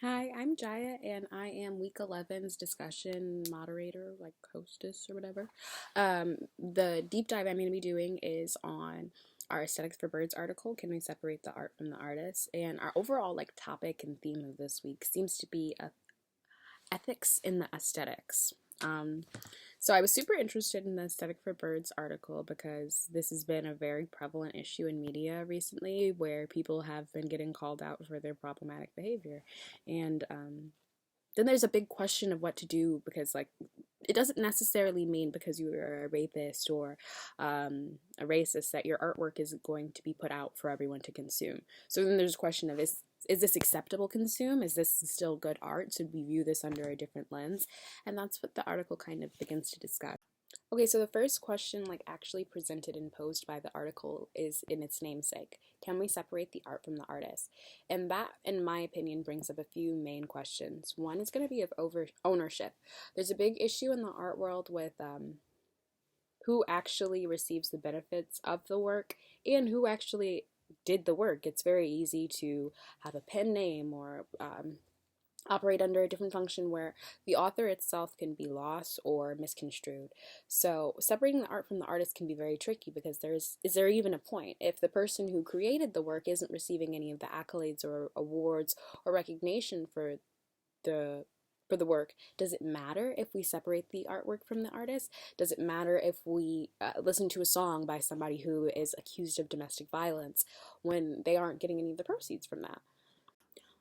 Hi, I'm Jaya, and I am week 11's discussion moderator, like hostess or whatever. The deep dive I'm going to be doing is on our Aesthetics for Birds article, Can We Separate the Art from the Artist? And our overall topic and theme of this week seems to be ethics in the aesthetics. Um, so I was super interested in the Aesthetic for Birds article because this has been a very prevalent issue in media recently where people have been getting called out for their problematic behavior. And then there's a big question of what to do because, it doesn't necessarily mean because you are a rapist or a racist that your artwork is going to be put out for everyone to consume. So then there's a question of is this acceptable consume? Is this still good art? Should we view this under a different lens? And that's what the article kind of begins to discuss. Okay, so the first question, actually presented and posed by the article, is in its namesake. Can we separate the art from the artist? And that, in my opinion, brings up a few main questions. One is going to be of ownership. There's a big issue in the art world with who actually receives the benefits of the work and who actually did the work. It's very easy to have a pen name or operate under a different function where the author itself can be lost or misconstrued. So separating the art from the artist can be very tricky because is there even a point? If the person who created the work isn't receiving any of the accolades or awards or recognition for the work, does it matter if we separate the artwork from the artist? Does it matter if we listen to a song by somebody who is accused of domestic violence when they aren't getting any of the proceeds from that?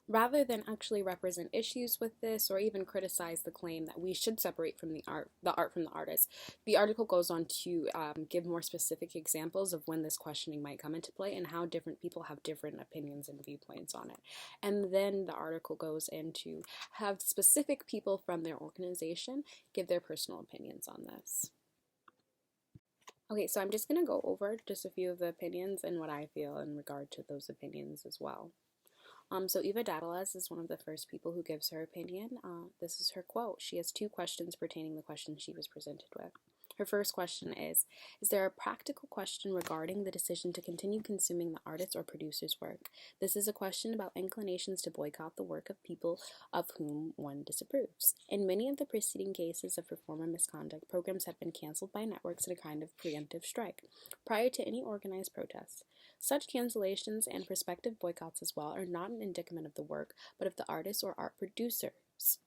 Rather than actually represent issues with this or even criticize the claim that we should separate from the art from the artist, the article goes on to give more specific examples of when this questioning might come into play and how different people have different opinions and viewpoints on it. And then the article goes into have specific people from their organization give their personal opinions on this. Okay, so I'm just going to go over just a few of the opinions and what I feel in regard to those opinions as well. So Eva Dadalas is one of the first people who gives her opinion. This is her quote. She has two questions pertaining to the question she was presented with. Her first question is there a practical question regarding the decision to continue consuming the artist's or producer's work? This is a question about inclinations to boycott the work of people of whom one disapproves. In many of the preceding cases of performer misconduct, programs have been canceled by networks in a kind of preemptive strike, prior to any organized protests. Such cancellations and prospective boycotts as well are not an indictment of the work, but of the artist or art producers.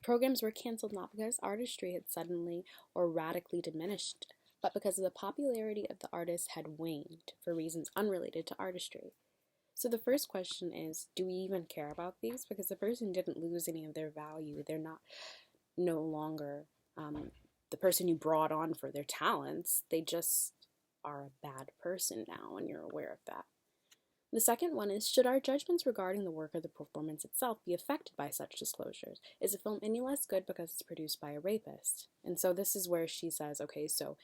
Programs were canceled not because artistry had suddenly or radically diminished, but because the popularity of the artist had waned for reasons unrelated to artistry. So the first question is, do we even care about these? Because the person didn't lose any of their value. They're no longer the person you brought on for their talents. They just are a bad person now, and you're aware of that. The second one is, should our judgments regarding the work or the performance itself be affected by such disclosures? Is a film any less good because it's produced by a rapist? And so this is where she says, okay, so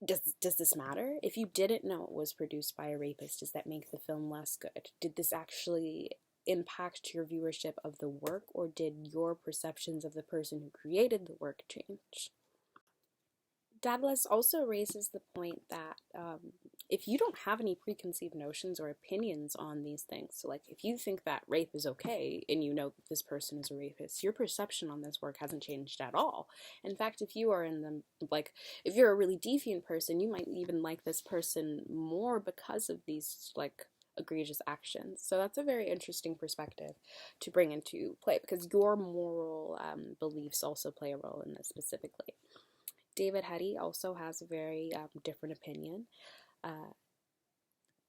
does this matter? If you didn't know it was produced by a rapist, does that make the film less good? Did this actually impact your viewership of the work, or did your perceptions of the person who created the work change? Dadless also raises the point that if you don't have any preconceived notions or opinions on these things, so if you think that rape is okay and you know that this person is a rapist, your perception on this work hasn't changed at all. In fact, if you are if you're a really deviant person, you might even like this person more because of these egregious actions. So that's a very interesting perspective to bring into play because your moral beliefs also play a role in this specifically. David Hetty also has a very different opinion.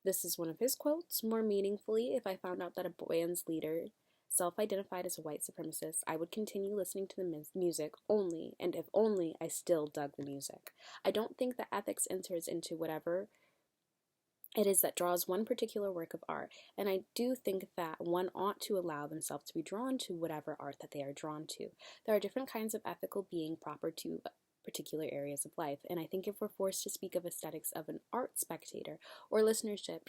This is one of his quotes. More meaningfully, if I found out that a band's leader self-identified as a white supremacist, I would continue listening to the music only, and if only I still dug the music. I don't think that ethics enters into whatever it is that draws one particular work of art, and I do think that one ought to allow themselves to be drawn to whatever art that they are drawn to. There are different kinds of ethical being proper to particular areas of life, and I think if we're forced to speak of aesthetics of an art spectator or listenership,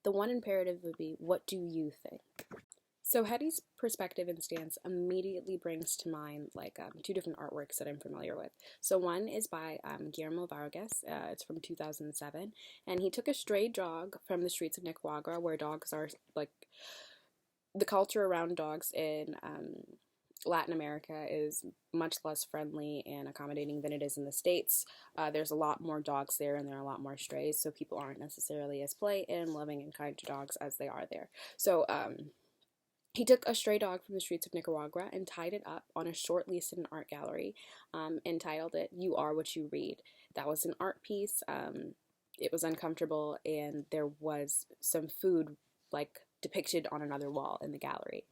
the one imperative would be, what do you think? So Hetty's perspective and stance immediately brings to mind two different artworks that I'm familiar with. So one is by Guillermo Vargas. It's from 2007, and he took a stray dog from the streets of Nicaragua, where dogs are the culture around dogs in Latin America is much less friendly and accommodating than it is in the States. There's a lot more dogs there, and there are a lot more strays, so people aren't necessarily as polite and loving and kind to dogs as they are there. So he took a stray dog from the streets of Nicaragua and tied it up on a short leash in an art gallery, entitled it "You Are What You Read." That was an art piece. It was uncomfortable, and there was some food like depicted on another wall in the gallery.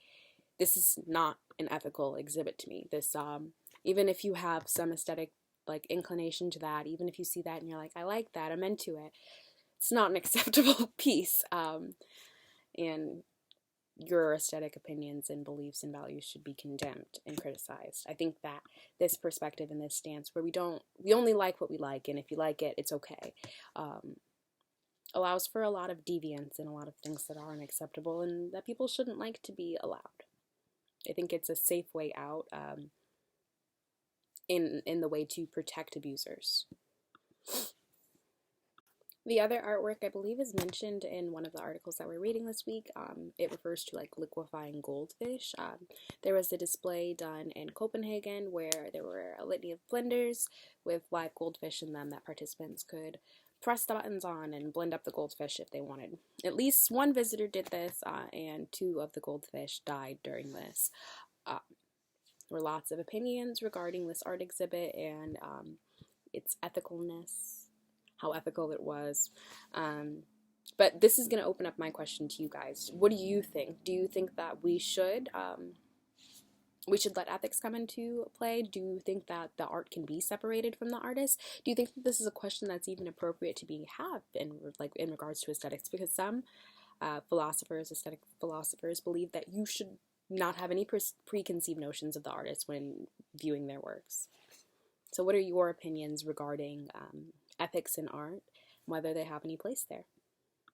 This is not an ethical exhibit to me. This, even if you have some aesthetic like inclination to that, even if you see that and you're like, I like that, I'm into it, it's not an acceptable piece. And your aesthetic opinions and beliefs and values should be condemned and criticized. I think that this perspective and this stance, where we only like what we like, and if you like it, it's okay, allows for a lot of deviance and a lot of things that aren't acceptable and that people shouldn't like to be allowed. I think it's a safe way out, in the way to protect abusers. The other artwork, I believe, is mentioned in one of the articles that we're reading this week. It refers to like liquefying goldfish. There was a display done in Copenhagen where there were a litany of blenders with live goldfish in them that participants could press the buttons on and blend up the goldfish if they wanted. At least one visitor did this, and 2 of the goldfish died during this. There were lots of opinions regarding this art exhibit and its ethicalness, how ethical it was. But this is going to open up my question to you guys. What do you think? Do you think that we should let ethics come into play? Do you think that the art can be separated from the artist? Do you think that this is a question that's even appropriate to be had in regards to aesthetics? Because some aesthetic philosophers, believe that you should not have any preconceived notions of the artist when viewing their works. So what are your opinions regarding ethics in art, whether they have any place there?